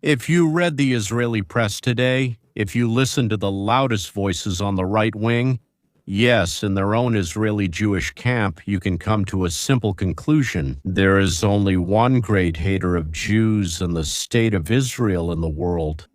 If you read the Israeli press today, if you listen to the loudest voices on the right wing, yes, in their own Israeli Jewish camp, you can come to a simple conclusion. There is only one great hater of Jews and the state of Israel in the world.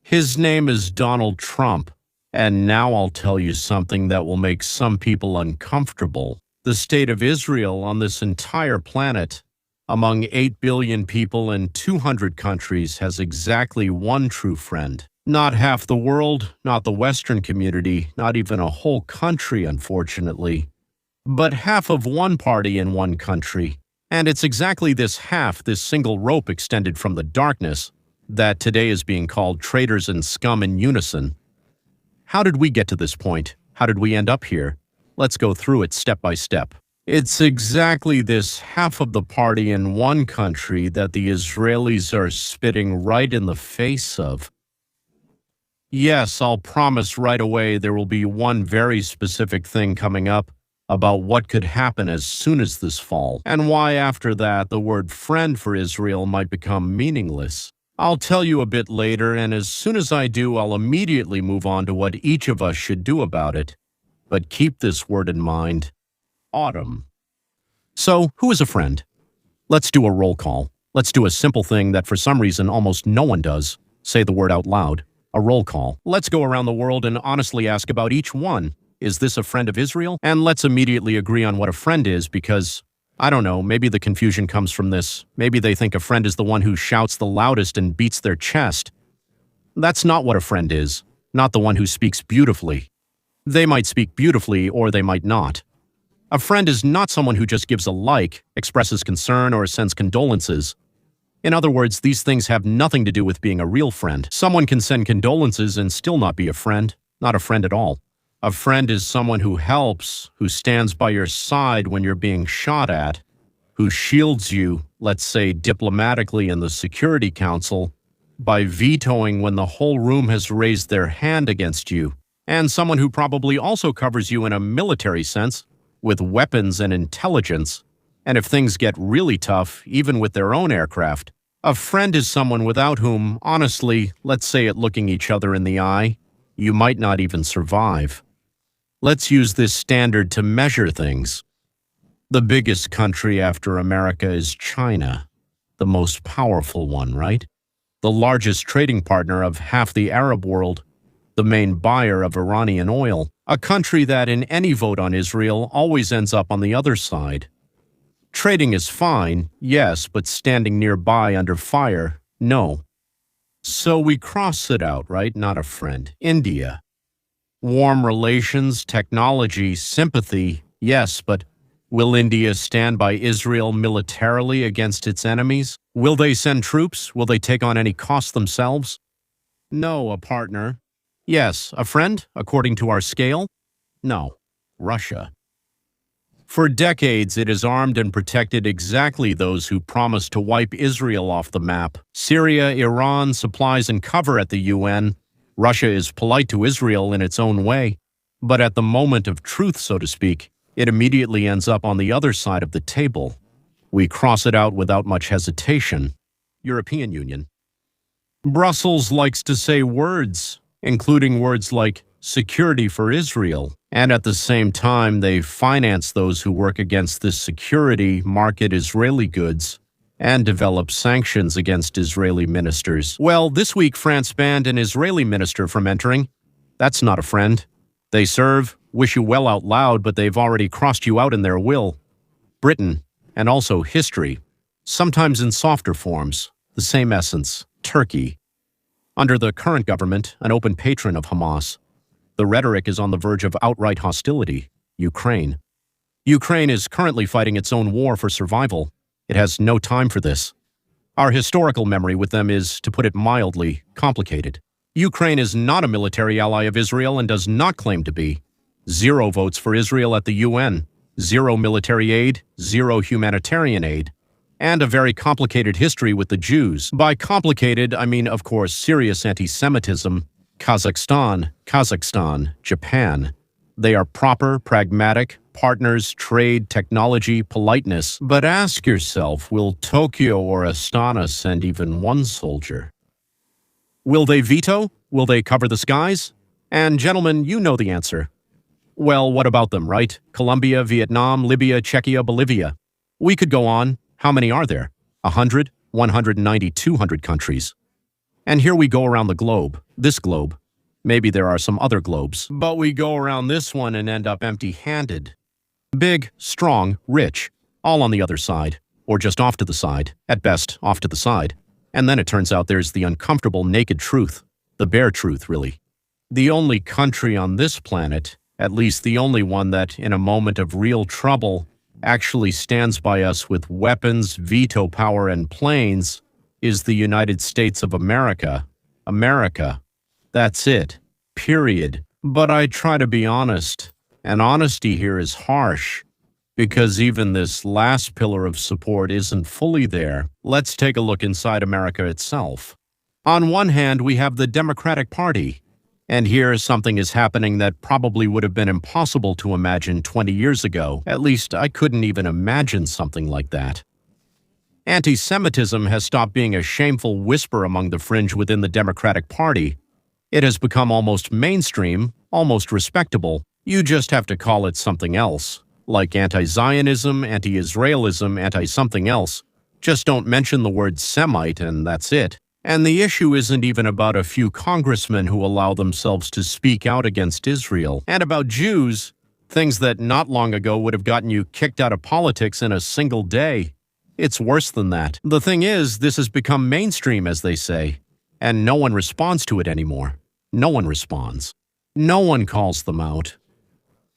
His name is Donald Trump. And now I'll tell you something that will make some people uncomfortable. The state of Israel on this entire planet, among 8 billion people in 200 countries, has exactly one true friend. Not half the world, not the Western community, not even a whole country, unfortunately, but half of one party in one country. And it's exactly this half, this single rope extended from the darkness, that today is being called traitors and scum in unison. How did we get to this point? How did we end up here? Let's go through it step by step. It's exactly this half of the party in one country that the Israelis are spitting right in the face of. Yes, I'll promise right away there will be one very specific thing coming up about what could happen as soon as this fall, and why after that the word friend for Israel might become meaningless. I'll tell you a bit later, and as soon as I do, I'll immediately move on to what each of us should do about it. But keep this word in mind: autumn. So, who is a friend? Let's do a roll call. Let's do a simple thing that for some reason almost no one does. Say the word out loud. A roll call. Let's go around the world and honestly ask about each one. Is this a friend of Israel? And let's immediately agree on what a friend is, because I don't know, maybe the confusion comes from this. Maybe they think a friend is the one who shouts the loudest and beats their chest. That's not what a friend is, not the one who speaks beautifully. They might speak beautifully, or they might not. A friend is not someone who just gives a like, expresses concern, or sends condolences. In other words, these things have nothing to do with being a real friend. Someone can send condolences and still not be a friend, not a friend at all. A friend is someone who helps, who stands by your side when you're being shot at, who shields you, let's say diplomatically in the Security Council, by vetoing when the whole room has raised their hand against you, and someone who probably also covers you in a military sense, with weapons and intelligence, and if things get really tough, even with their own aircraft. A friend is someone without whom, honestly, let's say it looking each other in the eye, you might not even survive. Let's use this standard to measure things. The biggest country after America is China, the most powerful one, right? The largest trading partner of half the Arab world, the main buyer of Iranian oil, a country that in any vote on Israel always ends up on the other side. Trading is fine, yes, but standing nearby under fire, no. So we cross it out, right? Not a friend. India. Warm relations, technology, sympathy, yes, but will India stand by Israel militarily against its enemies? Will they send troops? Will they take on any cost themselves? No, a partner. Yes, a friend, according to our scale? No, Russia. For decades, it has armed and protected exactly those who promised to wipe Israel off the map. Syria, Iran, supplies and cover at the UN. Russia is polite to Israel in its own way, but at the moment of truth, so to speak, it immediately ends up on the other side of the table. We cross it out without much hesitation. European Union. Brussels likes to say words, including words like security for Israel, and at the same time they finance those who work against this security, market Israeli goods, and develop sanctions against Israeli ministers. Well, this week France banned an Israeli minister from entering. That's not a friend. They serve, wish you well out loud, but they've already crossed you out in their will. Britain, and also history, sometimes in softer forms, the same essence, Turkey. Under the current government, an open patron of Hamas. The rhetoric is on the verge of outright hostility, Ukraine. Ukraine is currently fighting its own war for survival. It has no time for this. Our historical memory with them is, to put it mildly, complicated. Ukraine is not a military ally of Israel and does not claim to be. 0 votes for Israel at the UN, 0 military aid, 0 humanitarian aid, and a very complicated history with the Jews. By complicated, I mean, of course, serious anti-Semitism, Kazakhstan, Japan. They are proper, pragmatic, partners, trade, technology, politeness. But ask yourself, will Tokyo or Astana send even one soldier? Will they veto? Will they cover the skies? And gentlemen, you know the answer. Well, what about them, right? Colombia, Vietnam, Libya, Czechia, Bolivia. We could go on. How many are there? 100, 190, 200 countries. And here we go around the globe, this globe. Maybe there are some other globes, but we go around this one and end up empty-handed. Big, strong, rich, all on the other side, or just off to the side, at best off to the side. And then it turns out there's the uncomfortable naked truth, the bare truth, really. The only country on this planet, at least the only one that, in a moment of real trouble, actually stands by us with weapons, veto power, and planes, is the United States of America. America. That's it. Period. But I try to be honest, and honesty here is harsh, because even this last pillar of support isn't fully there. Let's take a look inside America itself. On one hand, we have the Democratic Party, and here something is happening that probably would have been impossible to imagine 20 years ago. At least I couldn't even imagine something like that. Anti-Semitism has stopped being a shameful whisper among the fringe within the Democratic Party. It has become almost mainstream, almost respectable. You just have to call it something else, like anti-Zionism, anti-Israelism, anti-something else. Just don't mention the word Semite and that's it. And the issue isn't even about a few congressmen who allow themselves to speak out against Israel. And about Jews, things that not long ago would have gotten you kicked out of politics in a single day. It's worse than that. The thing is, this has become mainstream, as they say, and no one responds to it anymore. No one responds. No one calls them out.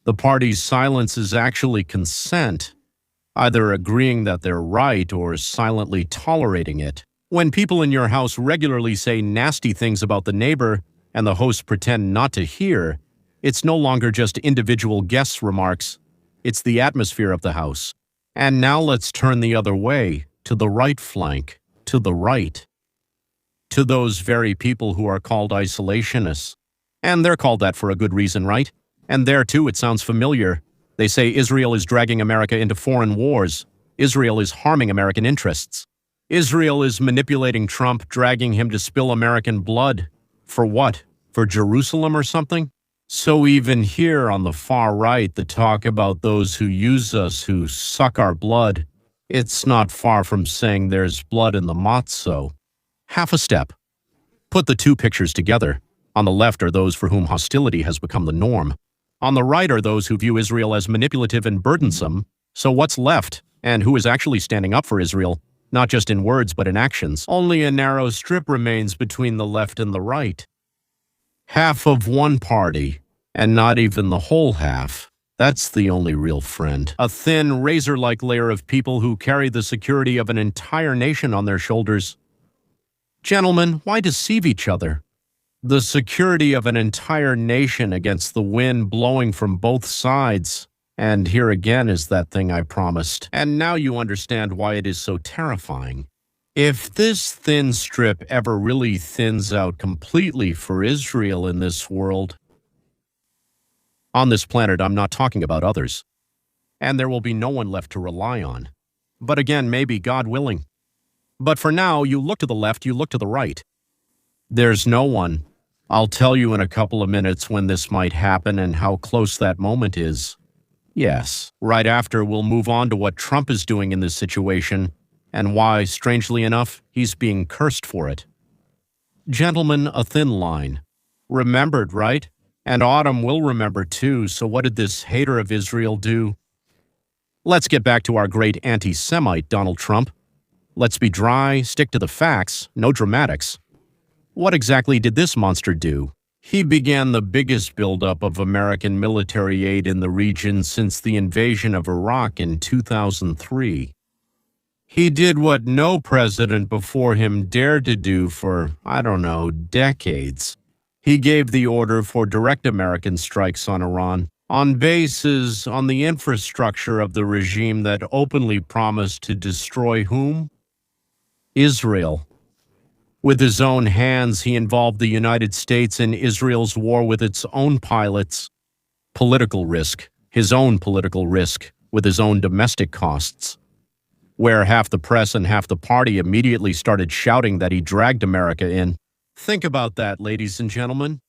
The party's silence is actually consent, either agreeing that they're right or silently tolerating it. When people in your house regularly say nasty things about the neighbor and the hosts pretend not to hear, it's no longer just individual guests' remarks, it's the atmosphere of the house. And now let's turn the other way, to the right flank, to the right. To those very people who are called isolationists. And they're called that for a good reason, right? And there too it sounds familiar. They say Israel is dragging America into foreign wars. Israel is harming American interests. Israel is manipulating Trump, dragging him to spill American blood. For what? For Jerusalem or something? So even here on the far right, the talk about those who use us, who suck our blood, it's not far from saying there's blood in the matzo. Half a step. Put the two pictures together. On the left are those for whom hostility has become the norm. On the right are those who view Israel as manipulative and burdensome. So what's left? And who is actually standing up for Israel? Not just in words, but in actions. Only a narrow strip remains between the left and the right. Half of one party, and not even the whole half. That's the only real friend. A thin, razor-like layer of people who carry the security of an entire nation on their shoulders. Gentlemen, why deceive each other? The security of an entire nation against the wind blowing from both sides. And here again is that thing I promised. And now you understand why it is so terrifying. If this thin strip ever really thins out completely for Israel in this world, on this planet, I'm not talking about others. And there will be no one left to rely on. But again, maybe God willing. But for now, you look to the left, you look to the right. There's no one. I'll tell you in a couple of minutes when this might happen and how close that moment is. Yes, right after we'll move on to what Trump is doing in this situation and why, strangely enough, he's being cursed for it. Gentlemen, a thin line. Remembered, right? And Autumn will remember too, so what did this hater of Israel do? Let's get back to our great anti-Semite, Donald Trump. Let's be dry, stick to the facts, no dramatics. What exactly did this monster do? He began the biggest buildup of American military aid in the region since the invasion of Iraq in 2003. He did what no president before him dared to do for, decades. He gave the order for direct American strikes on Iran, on bases on the infrastructure of the regime that openly promised to destroy whom? Israel. With his own hands, he involved the United States in Israel's war with its own pilots. Political risk. his own political risk with his own domestic costs, where half the press and half the party immediately started shouting that he dragged America in. Think about that, ladies and gentlemen,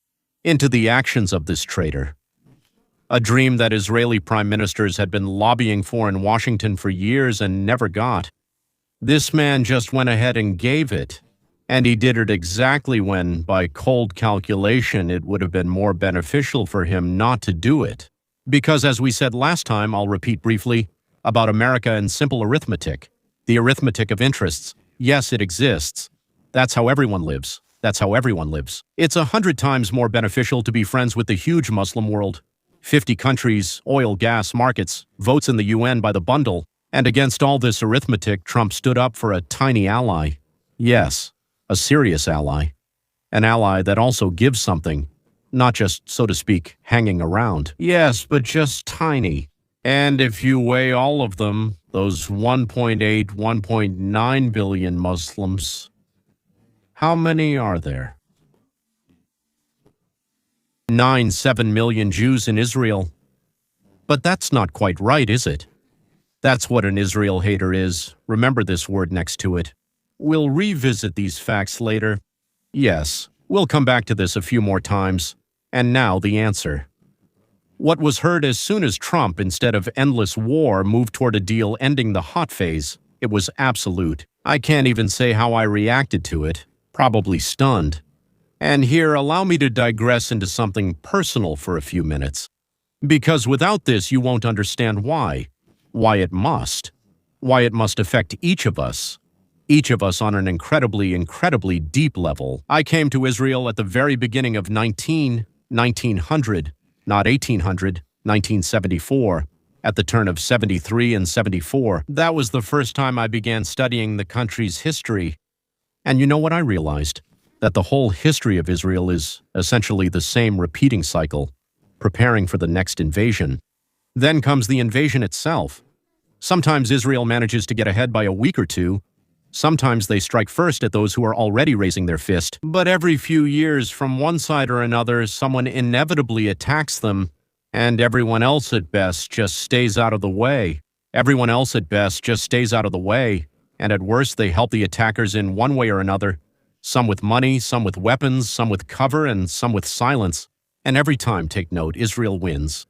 into the actions of this traitor. A dream that Israeli prime ministers had been lobbying for in Washington for years and never got. This man just went ahead and gave it. And he did it exactly when, by cold calculation, it would have been more beneficial for him not to do it. Because, as we said last time, I'll repeat briefly, about America and simple arithmetic. The arithmetic of interests. Yes, it exists. That's how everyone lives. That's how everyone lives. It's 100 times more beneficial to be friends with the huge Muslim world. 50 countries, oil, gas, markets, votes in the UN by the bundle. And against all this arithmetic, Trump stood up for a tiny ally. Yes, a serious ally. An ally that also gives something. Not just, so to speak, hanging around. Yes, but just tiny. And if you weigh all of them, those 1.8, 1.9 billion Muslims, how many are there? 7 million Jews in Israel. But that's not quite right, is it? That's what an Israel hater is. Remember this word next to it. We'll revisit these facts later. Yes, we'll come back to this a few more times. And now the answer. What was heard as soon as Trump, instead of endless war, moved toward a deal ending the hot phase, it was absolute. I can't even say how I reacted to it. Probably stunned. And here, allow me to digress into something personal for a few minutes. Because without this, you won't understand why. Why it must. Why it must affect each of us. Each of us on an incredibly, incredibly deep level. I came to Israel at the very beginning of 1900, not 1800, 1974, at the turn of 73 and 74. That was the first time I began studying the country's history. And you know what I realized? That the whole history of Israel is essentially the same repeating cycle, preparing for the next invasion. Then comes the invasion itself. Sometimes Israel manages to get ahead by a week or two. Sometimes they strike first at those who are already raising their fist. But every few years, from one side or another, someone inevitably attacks them, and everyone else at best just stays out of the way. Everyone else at best just stays out of the way, and at worst they help the attackers in one way or another. Some with money, some with weapons, some with cover, and some with silence. And every time, take note, Israel wins.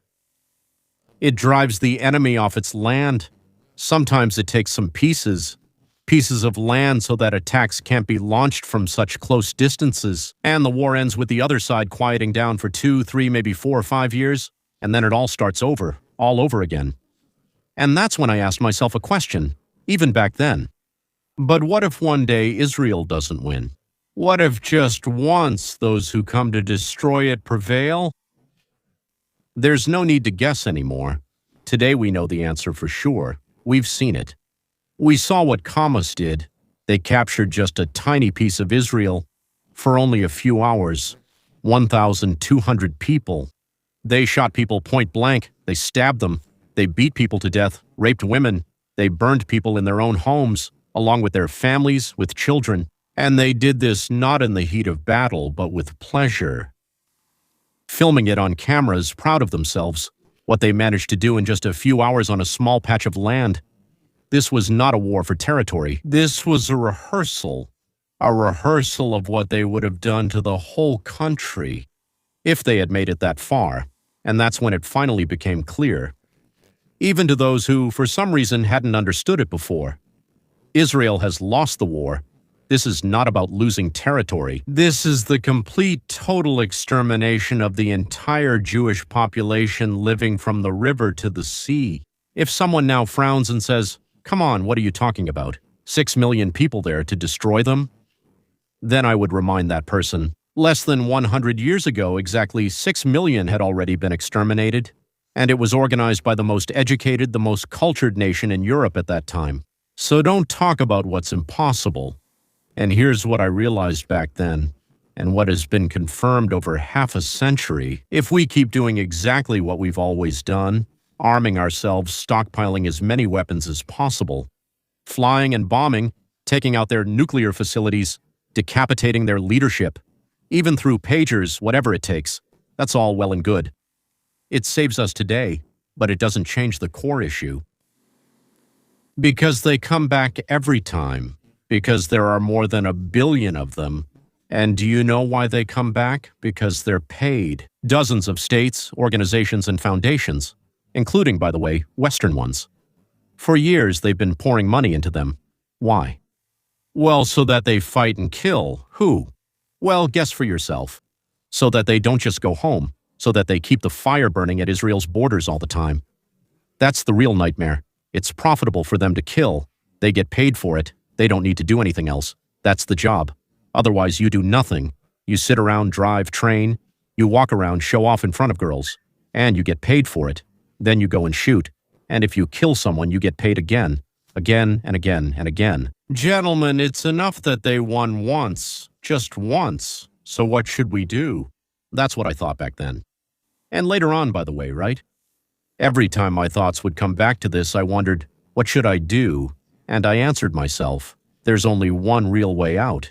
It drives the enemy off its land. Sometimes it takes some pieces of land so that attacks can't be launched from such close distances, and the war ends with the other side quieting down for 2, 3, maybe 4 or 5 years, and then it all starts over, all over again. And that's when I asked myself a question, even back then. But what if one day Israel doesn't win? What if just once those who come to destroy it prevail? There's no need to guess anymore. Today we know the answer for sure. We've seen it. We saw what Hamas did. They captured just a tiny piece of Israel for only a few hours. 1,200 people. They shot people point blank. They stabbed them. They beat people to death, raped women. They burned people in their own homes, along with their families, with children. And they did this not in the heat of battle, but with pleasure. Filming it on cameras, proud of themselves, what they managed to do in just a few hours on a small patch of land. This was not a war for territory. This was a rehearsal of what they would have done to the whole country if they had made it that far. And that's when it finally became clear, even to those who, for some reason, hadn't understood it before. Israel has lost the war. This is not about losing territory. This is the complete, total extermination of the entire Jewish population living from the river to the sea. If someone now frowns and says, "Come on, what are you talking about? 6 million people there to destroy them?" Then I would remind that person, less than 100 years ago, exactly 6 million had already been exterminated, and it was organized by the most educated, the most cultured nation in Europe at that time. So don't talk about what's impossible. And here's what I realized back then, and what has been confirmed over half a century. If we keep doing exactly what we've always done, arming ourselves, stockpiling as many weapons as possible, flying and bombing, taking out their nuclear facilities, decapitating their leadership, even through pagers, whatever it takes, that's all well and good. It saves us today, but it doesn't change the core issue. Because they come back every time, because there are more than 1 billion of them. And do you know why they come back? Because they're paid. Dozens of states, organizations, and foundations, including, by the way, Western ones. For years, they've been pouring money into them. Why? Well, so that they fight and kill. Who? Well, guess for yourself. So that they don't just go home, so that they keep the fire burning at Israel's borders all the time. That's the real nightmare. It's profitable for them to kill. They get paid for it. They don't need to do anything else. That's the job. Otherwise, you do nothing. You sit around, drive, train. You walk around, show off in front of girls. And you get paid for it. Then you go and shoot. And if you kill someone, you get paid again. Again and again and again. Gentlemen, it's enough that they won once. Just once. So what should we do? That's what I thought back then. And later on, by the way, right? Every time my thoughts would come back to this, I wondered, what should I do? And I answered myself, there's only one real way out.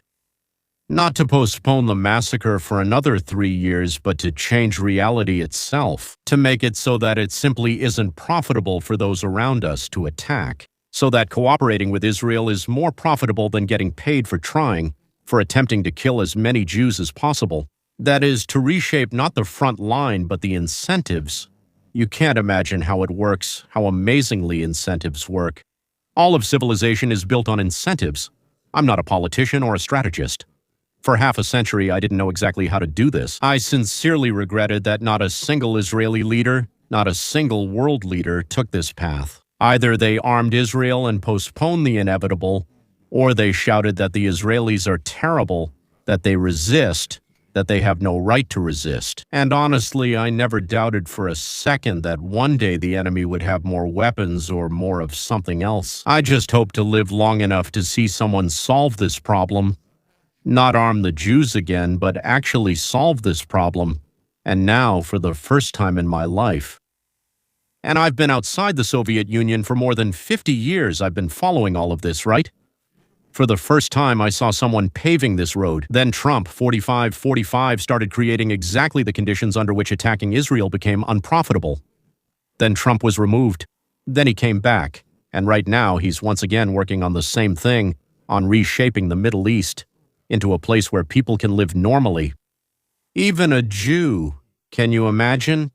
Not to postpone the massacre for another 3 years, but to change reality itself, to make it so that it simply isn't profitable for those around us to attack, so that cooperating with Israel is more profitable than getting paid for trying, for attempting to kill as many Jews as possible. That is, to reshape not the front line, but the incentives. You can't imagine how it works, how amazingly incentives work. All of civilization is built on incentives. I'm not a politician or a strategist. For half a century, I didn't know exactly how to do this. I sincerely regretted that not a single Israeli leader, not a single world leader took this path. Either they armed Israel and postponed the inevitable, or they shouted that the Israelis are terrible, that they resist, that they have no right to resist. And honestly, I never doubted for a second that one day the enemy would have more weapons or more of something else. I just hope to live long enough to see someone solve this problem. Not arm the Jews again, but actually solve this problem. And now, for the first time in my life. And I've been outside the Soviet Union for more than 50 years. I've been following all of this, right? For the first time, I saw someone paving this road. Then Trump, 45, started creating exactly the conditions under which attacking Israel became unprofitable. Then Trump was removed. Then he came back. And right now, he's once again working on the same thing, on reshaping the Middle East into a place where people can live normally. Even a Jew, can you imagine?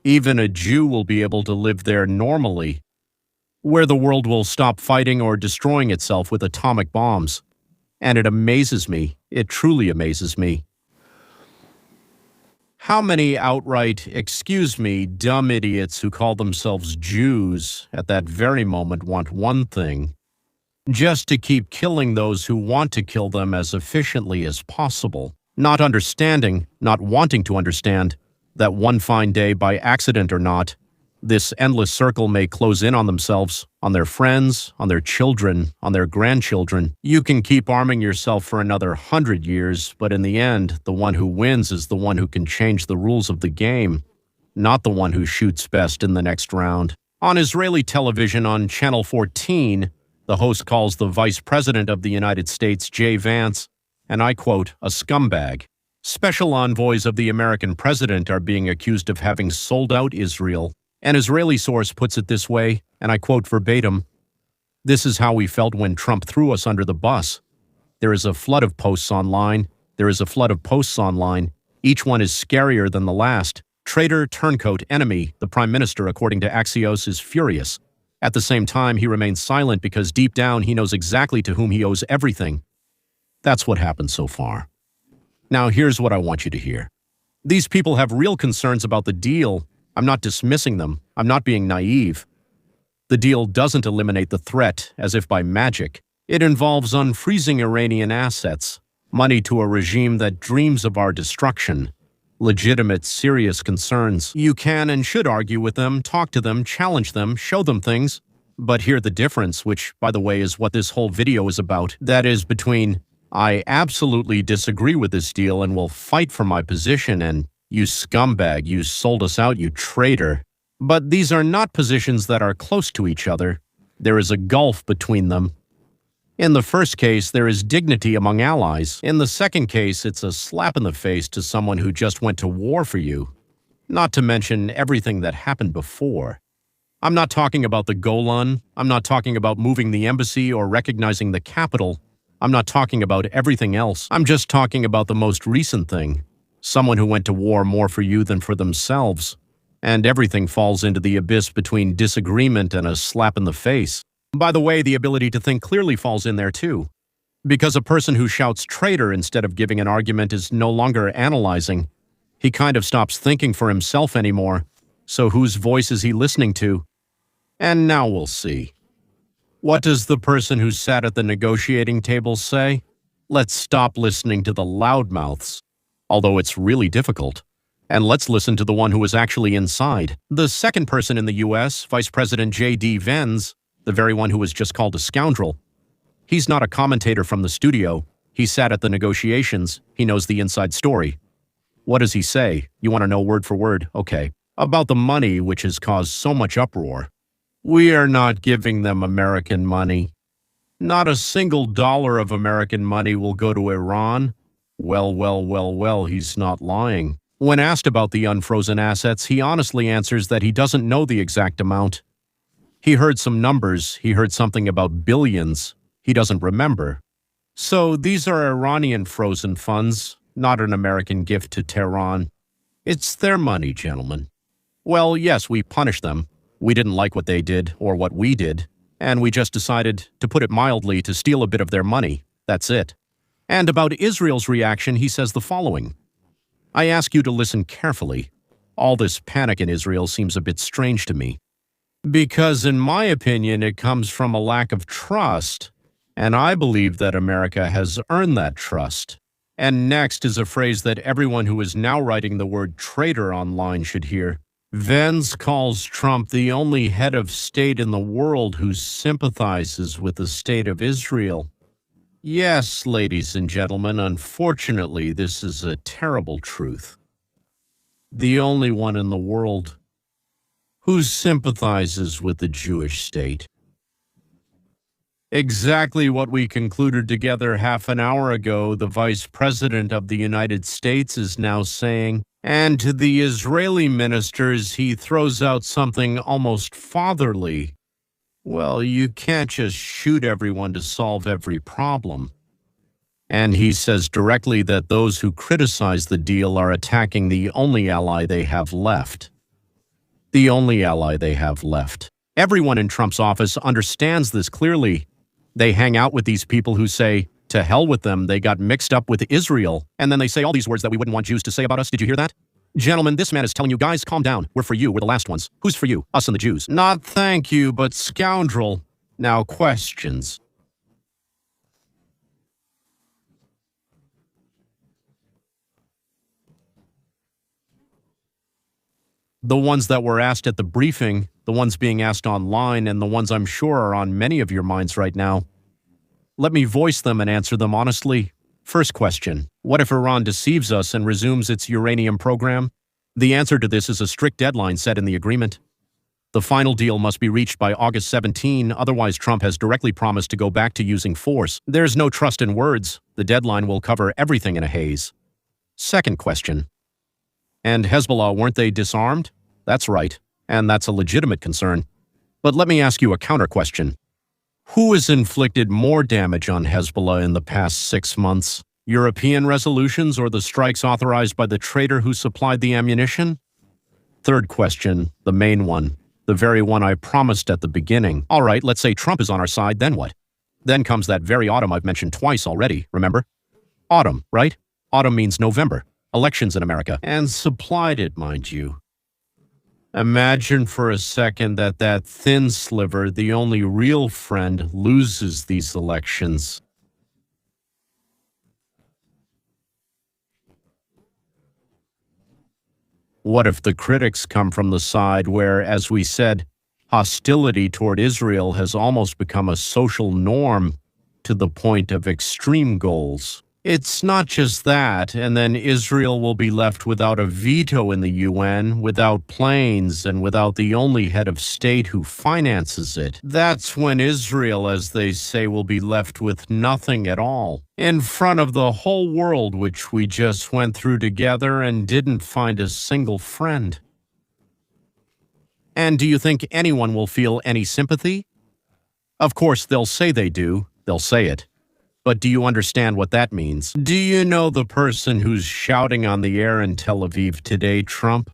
Even a Jew will be able to live there normally, where the world will stop fighting or destroying itself with atomic bombs. And it amazes me. It truly amazes me. How many outright, excuse me, dumb idiots who call themselves Jews at that very moment want one thing: just to keep killing those who want to kill them as efficiently as possible, not understanding, not wanting to understand, that one fine day, by accident or not, this endless circle may close in on themselves, on their friends, on their children, on their grandchildren. You can keep arming yourself for another 100 years, but in the end, the one who wins is the one who can change the rules of the game, not the one who shoots best in the next round. On Israeli television on Channel 14, the host calls the Vice President of the United States, J. Vance, and I quote, a scumbag. Special envoys of the American president are being accused of having sold out Israel. An Israeli source puts it this way, and I quote verbatim, "This is how we felt when Trump threw us under the bus. There is a flood of posts online. There is a flood of posts online. Each one is scarier than the last. Traitor, turncoat, enemy, the prime minister, according to Axios, is furious. At the same time, he remains silent because deep down he knows exactly to whom he owes everything." That's what happened so far. Now here's what I want you to hear. These people have real concerns about the deal. I'm not dismissing them. I'm not being naive. The deal doesn't eliminate the threat as if by magic. It involves unfreezing Iranian assets, money to a regime that dreams of our destruction, legitimate, serious concerns. You can and should argue with them, talk to them, challenge them, show them things. But hear the difference, which, by the way, is what this whole video is about. That is between, I absolutely disagree with this deal and will fight for my position, and you scumbag, you sold us out, you traitor. But these are not positions that are close to each other. There is a gulf between them. In the first case, there is dignity among allies. In the second case, it's a slap in the face to someone who just went to war for you. Not to mention everything that happened before. I'm not talking about the Golan. I'm not talking about moving the embassy or recognizing the capital. I'm not talking about everything else. I'm just talking about the most recent thing. Someone who went to war more for you than for themselves. And everything falls into the abyss between disagreement and a slap in the face. By the way, the ability to think clearly falls in there too. Because a person who shouts traitor instead of giving an argument is no longer analyzing. He kind of stops thinking for himself anymore. So whose voice is he listening to? And now we'll see. What does the person who sat at the negotiating table say? Let's stop listening to the loudmouths, although it's really difficult. And let's listen to the one who was actually inside. The second person in the U.S., Vice President J.D. Vance, the very one who was just called a scoundrel. He's not a commentator from the studio. He sat at the negotiations. He knows the inside story. What does he say? You want to know word for word? Okay. About the money which has caused so much uproar. We are not giving them American money. Not a single dollar of American money will go to Iran. Well, he's not lying. When asked about the unfrozen assets, he honestly answers that he doesn't know the exact amount. He heard some numbers. He heard something about billions. He doesn't remember. So these are Iranian frozen funds, not an American gift to Tehran. It's their money, gentlemen. Well, yes, we punished them. We didn't like what they did or what we did, and we just decided, to put it mildly, to steal a bit of their money. That's it. And about Israel's reaction, he says the following. I ask you to listen carefully. All this panic in Israel seems a bit strange to me. Because in my opinion, it comes from a lack of trust, and I believe that America has earned that trust. And next is a phrase that everyone who is now writing the word traitor online should hear. Vance calls Trump the only head of state in the world who sympathizes with the state of Israel. Yes, ladies and gentlemen, unfortunately, this is a terrible truth. The only one in the world who sympathizes with the Jewish state. Exactly what we concluded together half an hour ago, the Vice President of the United States is now saying, and to the Israeli ministers, he throws out something almost fatherly. Well, you can't just shoot everyone to solve every problem. And he says directly that those who criticize the deal are attacking the only ally they have left. The only ally they have left. Everyone in Trump's office understands this clearly. They hang out with these people who say, to hell with them, they got mixed up with Israel, and then they say all these words that we wouldn't want Jews to say about us. Did you hear that? Gentlemen, this man is telling you, guys, calm down. We're for you. We're the last ones. Who's for you? Us and the Jews. Not thank you, but scoundrel. Now, questions. The ones that were asked at the briefing, the ones being asked online, and the ones I'm sure are on many of your minds right now. Let me voice them and answer them honestly. First question, what if Iran deceives us and resumes its uranium program? The answer to this is a strict deadline set in the agreement. The final deal must be reached by August 17, otherwise Trump has directly promised to go back to using force. There's no trust in words. The deadline will cover everything in a haze. Second question. And Hezbollah, weren't they disarmed? That's right, and that's a legitimate concern. But let me ask you a counter question. Who has inflicted more damage on Hezbollah in the past 6 months? European resolutions or the strikes authorized by the traitor who supplied the ammunition? Third question, the main one, the very one I promised at the beginning. All right, let's say Trump is on our side, then what? Then comes that very autumn I've mentioned twice already, remember? Autumn, right? Autumn means November. Elections in America. And supplied it, mind you. Imagine for a second that thin sliver, the only real friend, loses these elections. What if the critics come from the side where, as we said, hostility toward Israel has almost become a social norm to the point of extreme goals? It's not just that, and then Israel will be left without a veto in the UN, without planes, and without the only head of state who finances it. That's when Israel, as they say, will be left with nothing at all. In front of the whole world, which we just went through together and didn't find a single friend. And do you think anyone will feel any sympathy? Of course, they'll say they do. They'll say it. But do you understand what that means? Do you know the person who's shouting on the air in Tel Aviv today, Trump,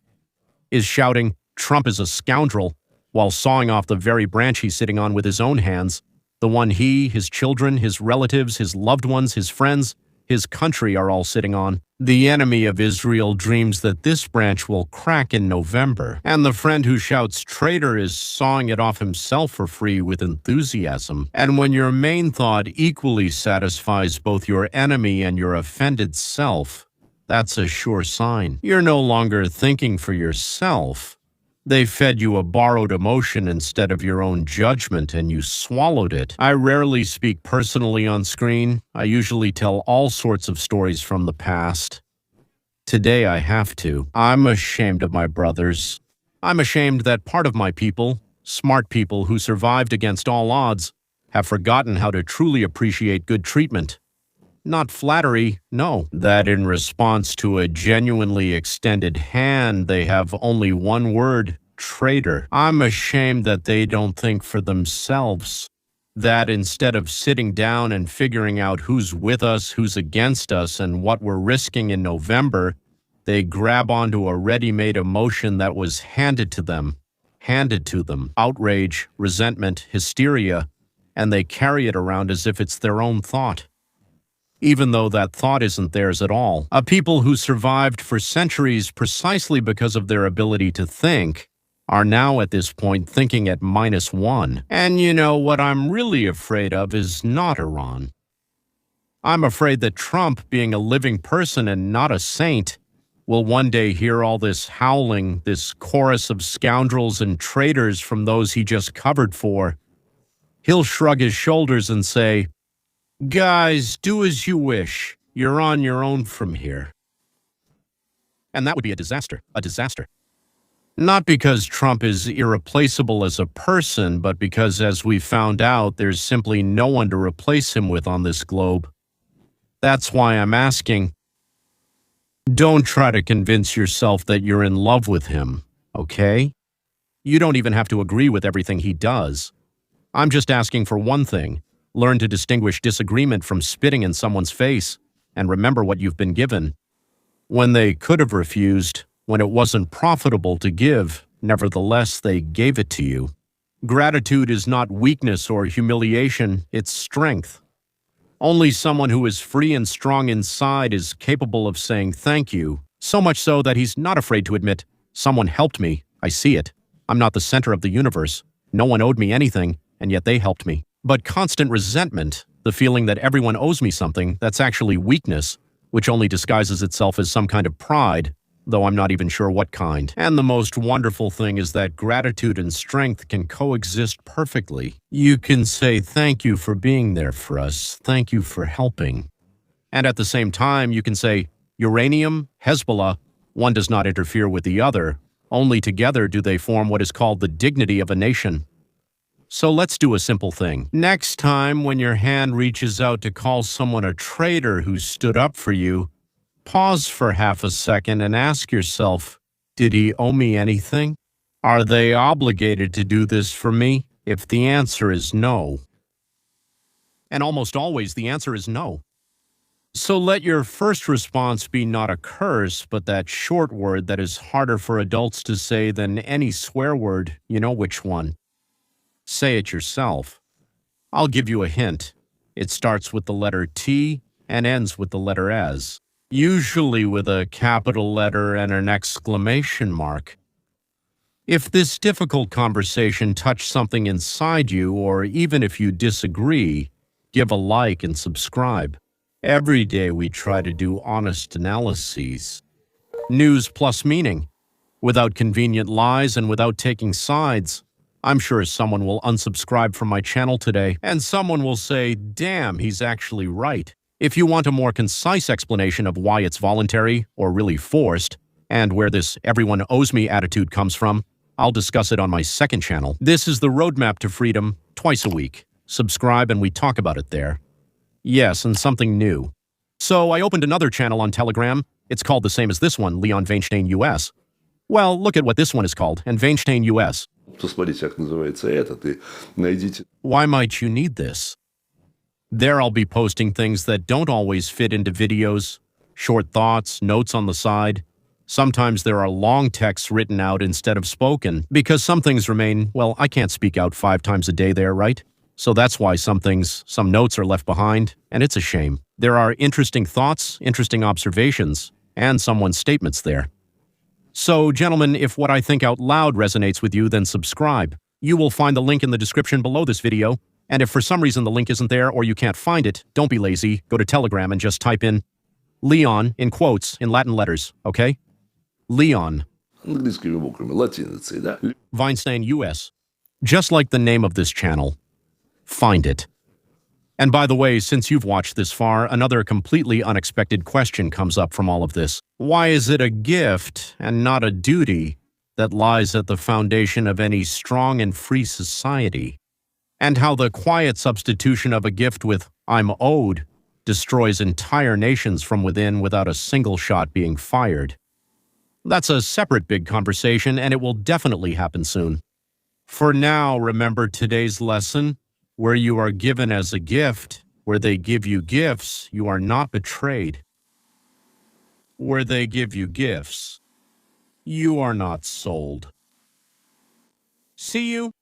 is shouting, Trump is a scoundrel, while sawing off the very branch he's sitting on with his own hands, the one he, his children, his relatives, his loved ones, his friends, his country are all sitting on. The enemy of Israel dreams that this branch will crack in November, and the friend who shouts traitor is sawing it off himself for free with enthusiasm. And when your main thought equally satisfies both your enemy and your offended self, that's a sure sign. You're no longer thinking for yourself. They fed you a borrowed emotion instead of your own judgment, and you swallowed it. I rarely speak personally on screen. I usually tell all sorts of stories from the past. Today I have to. I'm ashamed of my brothers. I'm ashamed that part of my people, smart people who survived against all odds, have forgotten how to truly appreciate good treatment. Not flattery, no. That in response to a genuinely extended hand, they have only one word, traitor. I'm ashamed that they don't think for themselves. That instead of sitting down and figuring out who's with us, who's against us, and what we're risking in November, they grab onto a ready-made emotion that was handed to them. Outrage, resentment, hysteria, and they carry it around as if it's their own thought, even though that thought isn't theirs at all. A people who survived for centuries precisely because of their ability to think are now at this point thinking at -1. And you know, what I'm really afraid of is not Iran. I'm afraid that Trump, being a living person and not a saint, will one day hear all this howling, this chorus of scoundrels and traitors from those he just covered for. He'll shrug his shoulders and say, guys, do as you wish. You're on your own from here. And that would be a disaster. Not because Trump is irreplaceable as a person, but because, as we found out, there's simply no one to replace him with on this globe. That's why I'm asking, don't try to convince yourself that you're in love with him, okay? You don't even have to agree with everything he does. I'm just asking for one thing. Learn to distinguish disagreement from spitting in someone's face, and remember what you've been given. When they could have refused, when it wasn't profitable to give, nevertheless they gave it to you. Gratitude is not weakness or humiliation, it's strength. Only someone who is free and strong inside is capable of saying thank you, so much so that he's not afraid to admit, someone helped me, I see it. I'm not the center of the universe. No one owed me anything, and yet they helped me. But constant resentment, the feeling that everyone owes me something, that's actually weakness, which only disguises itself as some kind of pride, though I'm not even sure what kind. And the most wonderful thing is that gratitude and strength can coexist perfectly. You can say thank you for being there for us, thank you for helping. And at the same time, you can say, uranium, Hezbollah, one does not interfere with the other, only together do they form what is called the dignity of a nation. So let's do a simple thing. Next time when your hand reaches out to call someone a traitor who stood up for you, pause for half a second and ask yourself, did he owe me anything? Are they obligated to do this for me? If the answer is no, and almost always the answer is no, so let your first response be not a curse, but that short word that is harder for adults to say than any swear word. You know which one. Say it yourself. I'll give you a hint. It starts with the letter T and ends with the letter S, usually with a capital letter and an exclamation mark. If this difficult conversation touched something inside you, or even if you disagree, give a like and subscribe. Every day we try to do honest analyses. News plus meaning, without convenient lies and without taking sides. I'm sure someone will unsubscribe from my channel today, and someone will say, damn, he's actually right. If you want a more concise explanation of why it's voluntary or really forced, and where this everyone owes me attitude comes from, I'll discuss it on my second channel. This is the Roadmap to Freedom, twice a week. Subscribe and we talk about it there. Yes, and something new. So I opened another channel on Telegram. It's called the same as this one, Leon Veinstein US. Well, look at what this one is called, and Weinstein US. Посмотрите, как называется этот, и найдите. Why might you need this? There I'll be posting things that don't always fit into videos, short thoughts, notes on the side. Sometimes there are long texts written out instead of spoken, because some things remain, well, I can't speak out 5 times a day there, right? So that's why some notes are left behind, and it's a shame. There are interesting thoughts, interesting observations, and someone's statements there. So, gentlemen, if what I think out loud resonates with you, then subscribe. You will find the link in the description below this video, and if for some reason the link isn't there or you can't find it, don't be lazy. Go to Telegram and just type in Leon in quotes in Latin letters, okay? Leon. Английскими буквами, латиницей, да? Weinstein US. Just like the name of this channel. Find it. And by the way, since you've watched this far, another completely unexpected question comes up from all of this. Why is it a gift and not a duty that lies at the foundation of any strong and free society? And how the quiet substitution of a gift with "I'm owed" destroys entire nations from within without a single shot being fired. That's a separate big conversation, and it will definitely happen soon. For now, remember today's lesson. Where you are given as a gift, where they give you gifts, you are not betrayed. Where they give you gifts, you are not sold. See you